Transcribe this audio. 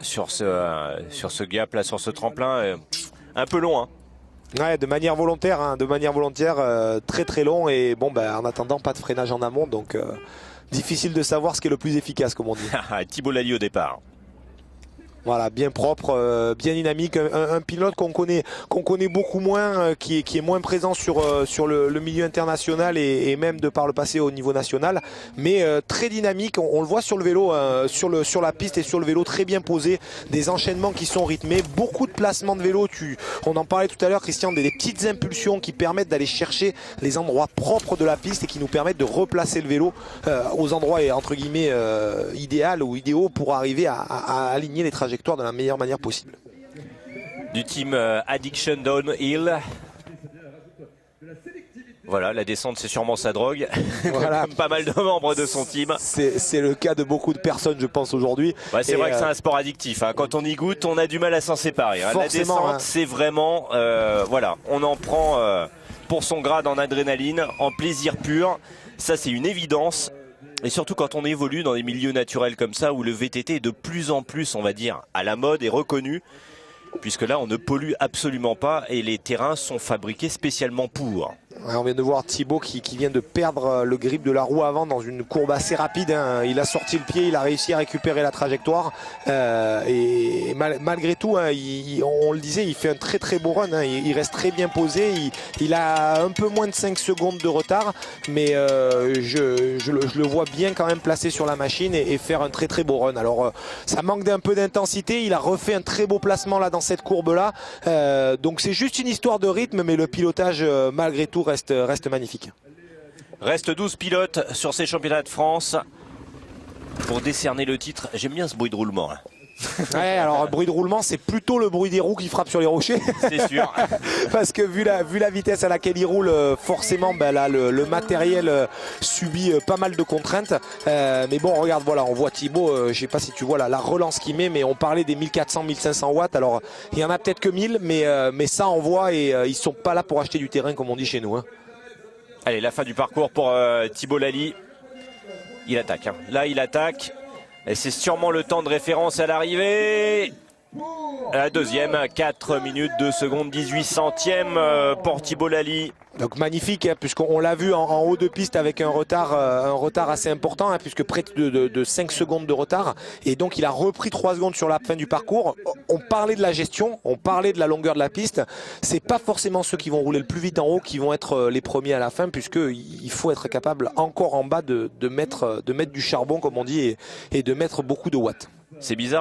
sur ce gap là, sur ce tremplin, un peu long, hein. Ouais, de manière volontaire, très très long, et bon, en attendant, pas de freinage en amont, donc difficile de savoir ce qui est le plus efficace, comme on dit. Thibault Lalli au départ. Voilà, bien propre, bien dynamique, un pilote qu'on connaît beaucoup moins, qui est moins présent sur le milieu international et même de par le passé au niveau national, mais très dynamique. On le voit sur le vélo, sur la piste et sur le vélo, très bien posé, des enchaînements qui sont rythmés, beaucoup de placements de vélo. On en parlait tout à l'heure, Christian, des petites impulsions qui permettent d'aller chercher les endroits propres de la piste et qui nous permettent de replacer le vélo aux endroits entre guillemets idéal ou idéaux pour arriver à aligner les trajectoires de la meilleure manière possible. Du team Addiction Downhill. Voilà, la descente c'est sûrement sa drogue. Voilà. Comme pas mal de membres de son team. C'est le cas de beaucoup de personnes, je pense, aujourd'hui. Ouais, c'est vrai que c'est un sport addictif, hein. Quand on y goûte, on a du mal à s'en séparer, hein. La descente, c'est vraiment, voilà, on en prend pour son grade en adrénaline, en plaisir pur. Ça, c'est une évidence. Et surtout quand on évolue dans des milieux naturels comme ça, où le VTT est de plus en plus, on va dire, à la mode et reconnu, puisque là on ne pollue absolument pas et les terrains sont fabriqués spécialement pour. Ouais, on vient de voir Thibaut qui vient de perdre le grip de la roue avant dans une courbe assez rapide, hein. Il a sorti le pied, il a réussi à récupérer la trajectoire, et malgré tout, hein, on le disait, il fait un très très beau run, hein. Il reste très bien posé, il a un peu moins de 5 secondes de retard, mais je le vois bien quand même placé sur la machine et faire un très très beau run. Alors ça manque d'un peu d'intensité, il a refait un très beau placement là dans cette courbe là, donc c'est juste une histoire de rythme, mais le pilotage malgré tout reste magnifique. Reste 12 pilotes sur ces championnats de France pour décerner le titre. J'aime bien ce bruit de roulement, hein. Ouais, alors bruit de roulement, c'est plutôt le bruit des roues qui frappent sur les rochers. C'est sûr. Parce que vu la vitesse à laquelle il roule, forcément là, le matériel subit pas mal de contraintes. Mais bon, regarde, voilà, on voit Thibaut, je sais pas si tu vois la relance qu'il met, mais on parlait des 1400-1500 watts. Alors il y en a peut-être que 1000, mais ça on voit, et ils sont pas là pour acheter du terrain comme on dit chez nous, hein. Allez, la fin du parcours pour Thibault Lalli. Il attaque, hein. Là il attaque. Et c'est sûrement le temps de référence à l'arrivée. La deuxième, 4 minutes 2 secondes 18 centièmes pour Thibault Lalli. Donc magnifique, hein, puisqu'on l'a vu en haut de piste avec un retard assez important, hein, puisque près de 5 secondes de retard. Et donc il a repris 3 secondes sur la fin du parcours. On parlait de la gestion, on parlait de la longueur de la piste. C'est pas forcément ceux qui vont rouler le plus vite en haut qui vont être les premiers à la fin, puisqu'il faut être capable encore en bas de mettre du charbon, comme on dit, et de mettre beaucoup de watts. C'est bizarre.